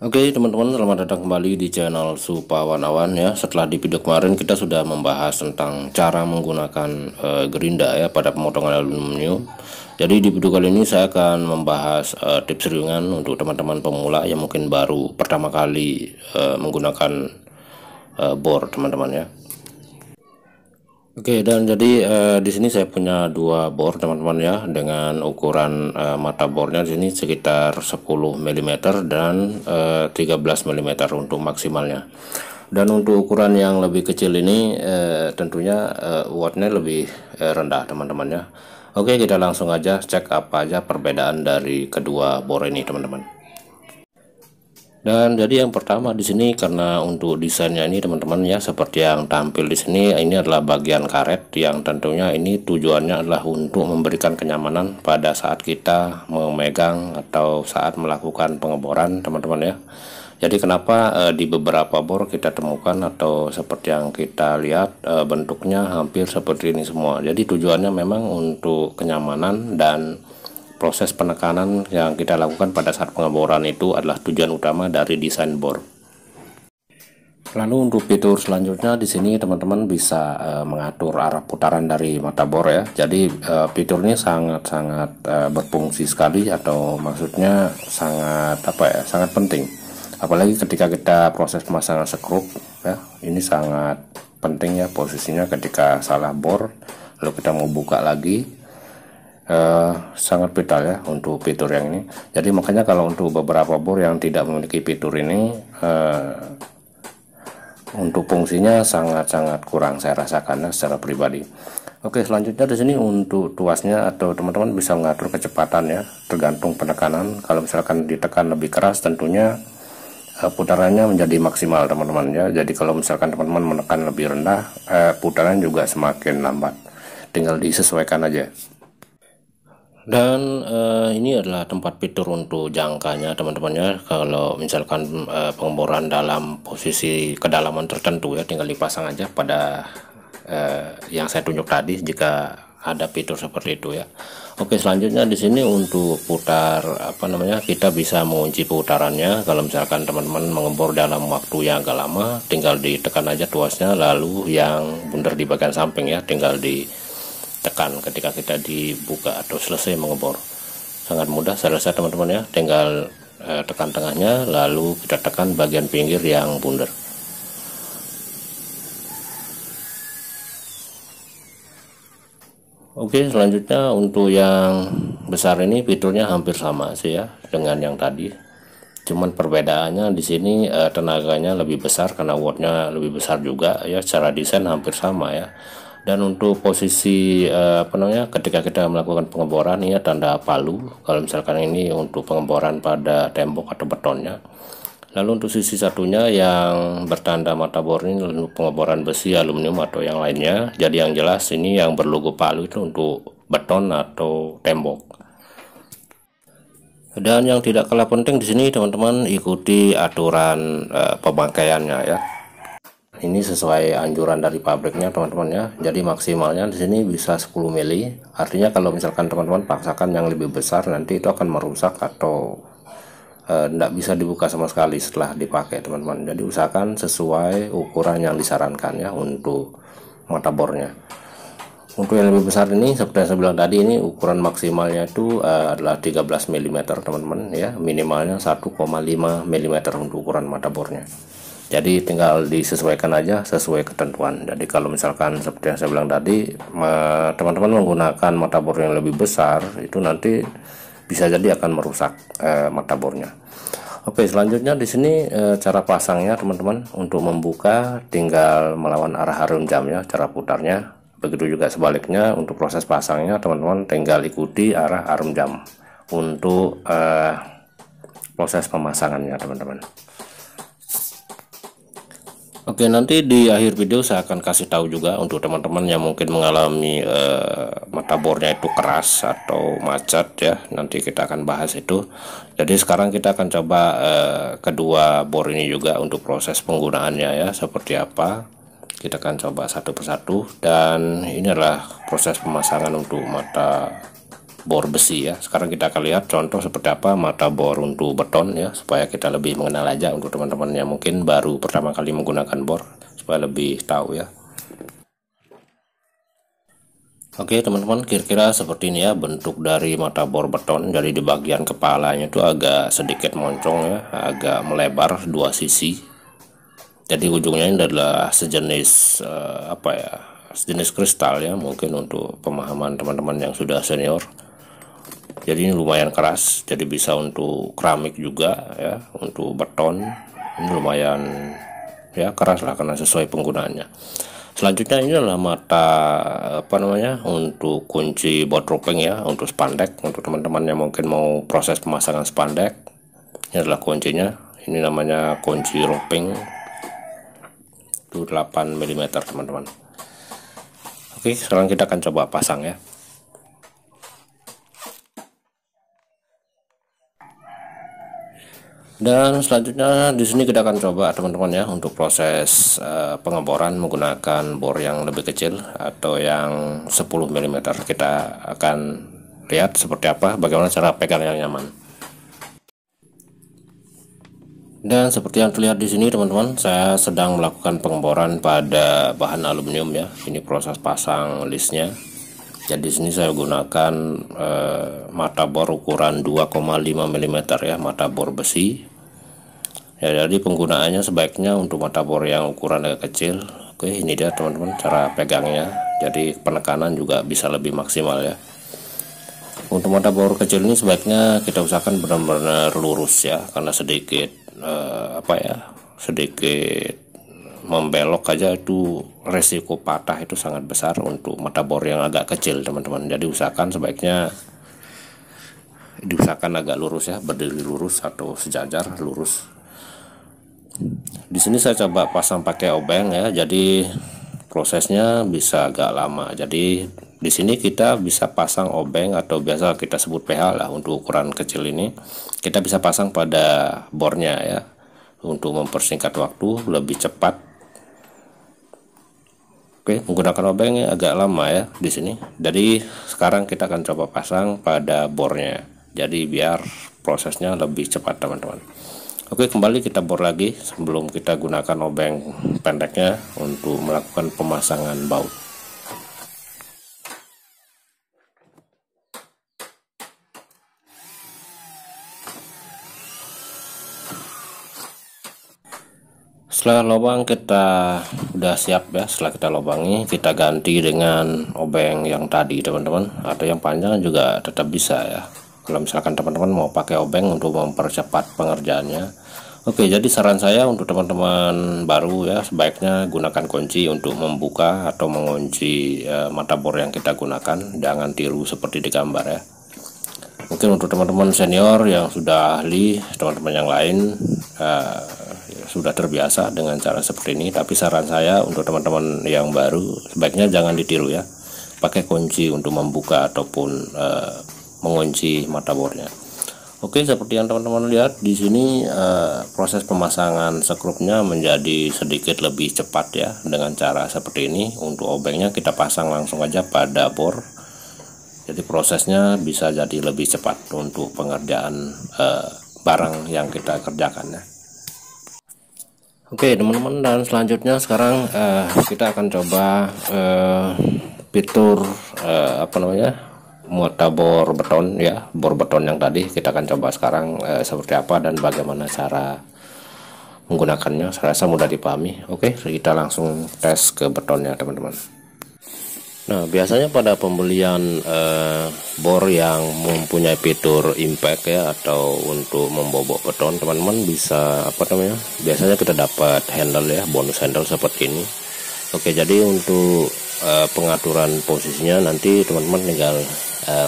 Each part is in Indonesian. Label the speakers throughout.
Speaker 1: Oke teman-teman, selamat datang kembali di channel Supawanawan ya. Setelah di video kemarin kita sudah membahas tentang cara menggunakan gerinda ya pada pemotongan aluminium. Jadi di video kali ini saya akan membahas tips ringan untuk teman-teman pemula yang mungkin baru pertama kali menggunakan bor teman-teman ya. Oke, dan jadi di sini saya punya dua bor teman-teman ya, dengan ukuran mata bornya di sini sekitar 10 mm dan 13 mm untuk maksimalnya. Dan untuk ukuran yang lebih kecil ini tentunya wattnya lebih rendah teman-teman ya. Oke, kita langsung aja cek apa aja perbedaan dari kedua bor ini teman-teman. Dan jadi yang pertama di sini, karena untuk desainnya ini teman-teman ya, seperti yang tampil di sini, ini adalah bagian karet yang tentunya ini tujuannya adalah untuk memberikan kenyamanan pada saat kita memegang atau saat melakukan pengeboran teman-teman ya. Jadi kenapa di beberapa bor kita temukan atau seperti yang kita lihat bentuknya hampir seperti ini semua. Jadi tujuannya memang untuk kenyamanan, dan proses penekanan yang kita lakukan pada saat pengeboran itu adalah tujuan utama dari desain bor. Lalu untuk fitur selanjutnya di sini teman-teman bisa mengatur arah putaran dari mata bor ya. Jadi fitur ini sangat-sangat berfungsi sekali, atau maksudnya sangat sangat penting. Apalagi ketika kita proses pemasangan skrup ya. Ini sangat penting ya posisinya ketika salah bor lalu kita mau buka lagi. Sangat vital ya untuk fitur yang ini. Jadi makanya kalau untuk beberapa bor yang tidak memiliki fitur ini untuk fungsinya sangat-sangat kurang saya rasakan secara pribadi. Oke, selanjutnya di sini untuk tuasnya, atau teman-teman bisa mengatur kecepatan ya, tergantung penekanan. Kalau misalkan ditekan lebih keras tentunya putarannya menjadi maksimal teman-teman ya. Jadi kalau misalkan teman-teman menekan lebih rendah, putaran juga semakin lambat. Tinggal disesuaikan aja. Dan ini adalah tempat fitur untuk jangkanya teman-teman ya. Kalau misalkan pengeboran dalam posisi kedalaman tertentu ya, tinggal dipasang aja pada yang saya tunjuk tadi jika ada fitur seperti itu ya. Oke, selanjutnya di sini untuk putar kita bisa mengunci putarannya. Kalau misalkan teman-teman mengebor dalam waktu yang agak lama, tinggal ditekan aja tuasnya, lalu yang bundar di bagian samping ya tinggal ditekan ketika kita dibuka atau selesai mengebor. Sangat mudah, saya rasa teman-teman ya. Tinggal tekan tengahnya, lalu kita tekan bagian pinggir yang bundar. Oke, selanjutnya untuk yang besar ini fiturnya hampir sama sih ya dengan yang tadi. Cuman perbedaannya di sini tenaganya lebih besar karena wattnya lebih besar juga ya. Secara desain hampir sama ya. Dan untuk posisi ketika kita melakukan pengeboran, ini tanda palu. Kalau misalkan ini untuk pengeboran pada tembok atau betonnya. Lalu untuk sisi satunya yang bertanda mata bor ini untuk pengeboran besi, aluminium atau yang lainnya. Jadi yang jelas ini yang berlogo palu itu untuk beton atau tembok. Dan yang tidak kalah penting di sini teman-teman, ikuti aturan pemakaiannya ya. Ini sesuai anjuran dari pabriknya teman-teman ya. Jadi maksimalnya di sini bisa 10 mili. Artinya kalau misalkan teman-teman paksakan yang lebih besar, nanti itu akan merusak atau tidak bisa dibuka sama sekali setelah dipakai teman-teman. Jadi usahakan sesuai ukuran yang disarankan ya untuk mata bornya. Untuk yang lebih besar ini seperti yang saya bilang tadi, ini ukuran maksimalnya itu adalah 13 mm teman-teman ya. Minimalnya 1,5 mm untuk ukuran mata bornya. Jadi tinggal disesuaikan aja sesuai ketentuan. Jadi kalau misalkan seperti yang saya bilang tadi, teman-teman menggunakan mata bor yang lebih besar, itu nanti bisa jadi akan merusak mata bornya. Oke, selanjutnya di sini cara pasangnya teman-teman. Untuk membuka tinggal melawan arah harum jam ya, cara putarnya. Begitu juga sebaliknya untuk proses pasangnya teman-teman tinggal ikuti arah harum jam untuk proses pemasangannya teman-teman. Oke, nanti di akhir video saya akan kasih tahu juga untuk teman-teman yang mungkin mengalami mata bornya itu keras atau macet ya. Nanti kita akan bahas itu. Jadi sekarang kita akan coba kedua bor ini juga untuk proses penggunaannya ya, seperti apa. Kita akan coba satu persatu, dan ini adalah proses pemasangan untuk mata bor besi ya. Sekarang kita akan lihat contoh seperti apa mata bor untuk beton ya, supaya kita lebih mengenal aja untuk teman-teman yang mungkin baru pertama kali menggunakan bor, supaya lebih tahu ya. Oke teman-teman, kira-kira seperti ini ya bentuk dari mata bor beton. Jadi di bagian kepalanya itu agak sedikit moncong ya, agak melebar dua sisi. Jadi ujungnya ini adalah sejenis apa ya, sejenis kristal ya, mungkin untuk pemahaman teman-teman yang sudah senior. Jadi ini lumayan keras, jadi bisa untuk keramik juga ya, untuk beton ini lumayan ya keras lah karena sesuai penggunaannya. Selanjutnya ini adalah mata apa namanya, untuk kunci bottroping ya, untuk spandek. Untuk teman-teman yang mungkin mau proses pemasangan spandek, ini adalah kuncinya. Ini namanya kunci roping, itu 8 mm teman-teman. Oke, sekarang kita akan coba pasang ya. Dan selanjutnya di sini kita akan coba teman-teman ya untuk proses pengeboran menggunakan bor yang lebih kecil atau yang 10 mm. Kita akan lihat seperti apa, bagaimana cara pegang yang nyaman. Dan seperti yang terlihat di sini teman-teman, saya sedang melakukan pengeboran pada bahan aluminium ya. Ini proses pasang listnya. Jadi sini saya gunakan mata bor ukuran 2,5 mm ya, mata bor besi. Ya, jadi penggunaannya sebaiknya untuk mata bor yang ukuran agak kecil. Oke, ini dia teman-teman cara pegangnya. Jadi penekanan juga bisa lebih maksimal ya. Untuk mata bor kecil ini sebaiknya kita usahakan benar-benar lurus ya, karena sedikit apa ya, sedikit membelok aja itu resiko patah itu sangat besar untuk mata bor yang agak kecil teman-teman. Jadi usahakan sebaiknya diusahakan agak lurus ya, berdiri lurus atau sejajar lurus. Di sini saya coba pasang pakai obeng ya, jadi prosesnya bisa agak lama. Jadi di sini kita bisa pasang obeng atau biasa kita sebut PH lah untuk ukuran kecil ini. Kita bisa pasang pada bornya ya, untuk mempersingkat waktu lebih cepat. Oke, menggunakan obeng agak lama ya di sini. Jadi sekarang kita akan coba pasang pada bornya. Jadi biar prosesnya lebih cepat teman-teman. Oke, kembali kita bor lagi sebelum kita gunakan obeng pendeknya untuk melakukan pemasangan baut. Setelah lubang kita udah siap ya, setelah kita lubangi kita ganti dengan obeng yang tadi teman-teman, atau yang panjang juga tetap bisa ya kalau misalkan teman-teman mau pakai obeng untuk mempercepat pengerjaannya. Oke, jadi saran saya untuk teman-teman baru ya, sebaiknya gunakan kunci untuk membuka atau mengunci mata bor yang kita gunakan, jangan tiru seperti di gambar ya. Mungkin untuk teman-teman senior yang sudah ahli, teman-teman yang lain sudah terbiasa dengan cara seperti ini, tapi saran saya untuk teman-teman yang baru sebaiknya jangan ditiru ya, pakai kunci untuk membuka ataupun mengunci mata bornya. Oke, seperti yang teman-teman lihat di sini proses pemasangan skrupnya menjadi sedikit lebih cepat ya dengan cara seperti ini. Untuk obengnya kita pasang langsung aja pada bor, jadi prosesnya bisa jadi lebih cepat untuk pengerjaan barang yang kita kerjakan ya. Oke teman-teman, dan selanjutnya sekarang kita akan coba fitur apa namanya, mata bor beton ya, bor beton yang tadi kita akan coba sekarang seperti apa dan bagaimana cara menggunakannya. Saya rasa mudah dipahami. Oke, kita langsung tes ke betonnya teman-teman. Nah, biasanya pada pembelian bor yang mempunyai fitur impact ya, atau untuk membobok beton, teman-teman bisa apa namanya, biasanya kita dapat handle ya, bonus handle seperti ini. Oke, jadi untuk pengaturan posisinya nanti teman-teman tinggal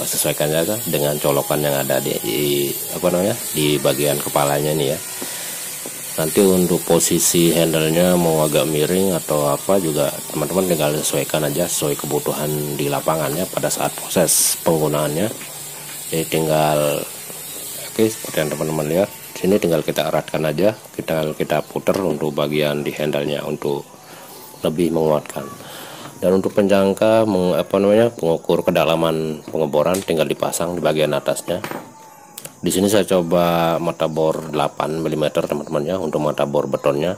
Speaker 1: sesuaikan aja dengan colokan yang ada di apa namanya, di bagian kepalanya nih ya. Nanti untuk posisi handlenya mau agak miring atau apa juga teman-teman tinggal sesuaikan aja sesuai kebutuhan di lapangannya pada saat proses penggunaannya. Jadi tinggal seperti yang teman-teman lihat sini, tinggal kita eratkan aja, kita putar untuk bagian di handlenya untuk lebih menguatkan. Dan untuk penjangka pengukur kedalaman pengeboran tinggal dipasang di bagian atasnya. Di sini saya coba mata bor 8 mm teman-teman ya. Untuk mata bor betonnya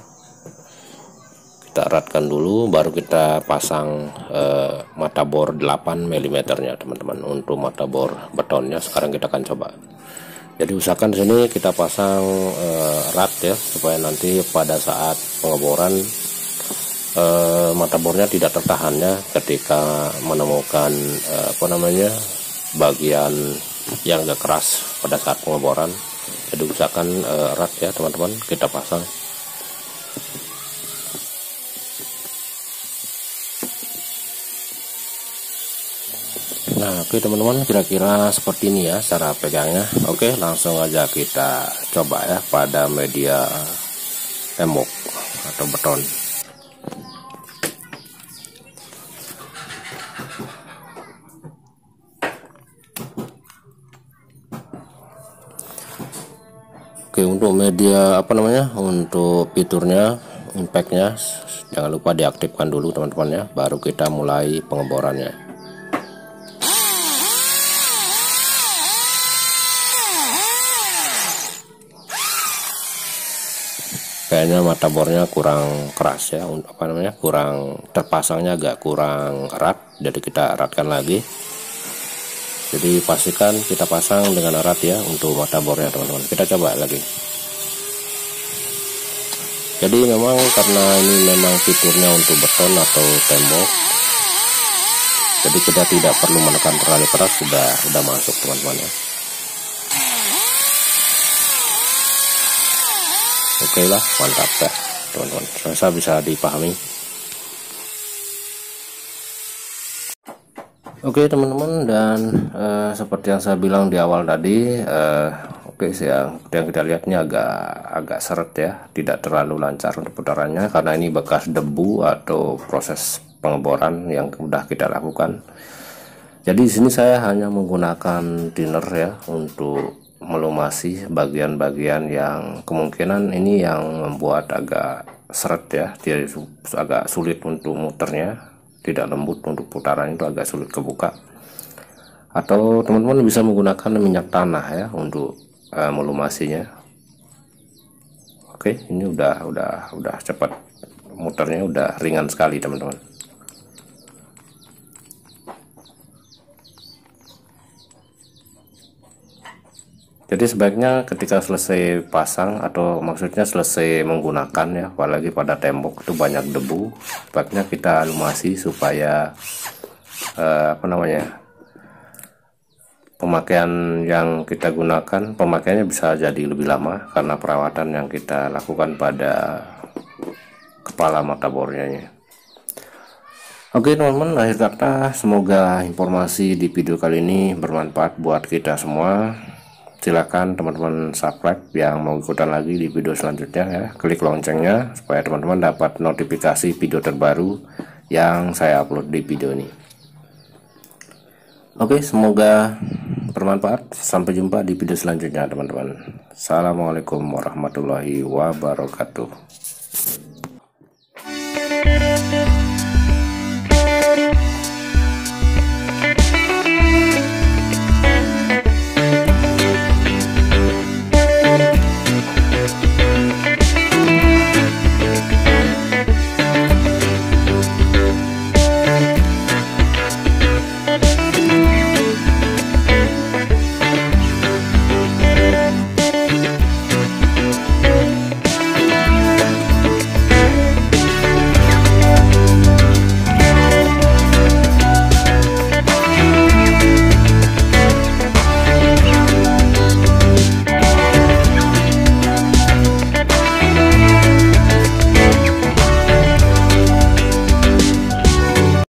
Speaker 1: kita eratkan dulu, baru kita pasang mata bor 8 mm nya teman-teman. Untuk mata bor betonnya sekarang kita akan coba. Jadi usahakan di sini kita pasang erat ya, supaya nanti pada saat pengeboran mata bornya tidak tertahan ya ketika menemukan bagian yang agak keras pada saat pengeboran. Jadi usahakan erat ya teman-teman kita pasang. Nah oke teman-teman, kira-kira seperti ini ya cara pegangnya. Oke, langsung aja kita coba ya pada media tembok atau beton. Oke, untuk media untuk fiturnya, impactnya jangan lupa diaktifkan dulu teman-teman ya, baru kita mulai pengeborannya. Kayaknya mata bornya kurang keras ya, kurang terpasangnya, agak kurang erat, jadi kita eratkan lagi. Jadi pastikan kita pasang dengan erat ya untuk mata bornya teman-teman. Kita coba lagi. Jadi memang karena ini memang fiturnya untuk beton atau tembok, jadi kita tidak perlu menekan terlalu keras, sudah masuk teman-teman ya. Oke lah, mantap ya teman-teman, saya bisa dipahami. Oke teman-teman, dan seperti yang saya bilang di awal tadi, yang kita lihat ini agak seret ya, tidak terlalu lancar untuk putarannya karena ini bekas debu atau proses pengeboran yang sudah kita lakukan. Jadi di sini saya hanya menggunakan thinner ya untuk melumasi bagian-bagian yang kemungkinan ini yang membuat agak seret ya, dia agak sulit untuk muternya, tidak lembut untuk putaran itu, agak sulit kebuka. Atau teman-teman bisa menggunakan minyak tanah ya untuk melumasinya. Oke, ini udah cepat muternya, udah ringan sekali teman-teman. Jadi sebaiknya ketika selesai pasang, atau maksudnya selesai menggunakan ya, apalagi pada tembok itu banyak debu, sebaiknya kita lumasi supaya pemakaian yang kita gunakan, pemakaiannya bisa jadi lebih lama karena perawatan yang kita lakukan pada kepala mata bornya. Oke teman-teman, akhir kata semoga informasi di video kali ini bermanfaat buat kita semua. Silakan teman-teman subscribe yang mau ikutan lagi di video selanjutnya ya, klik loncengnya supaya teman-teman dapat notifikasi video terbaru yang saya upload di video ini. Oke, semoga bermanfaat. Sampai jumpa di video selanjutnya teman-teman. Assalamualaikum warahmatullahi wabarakatuh.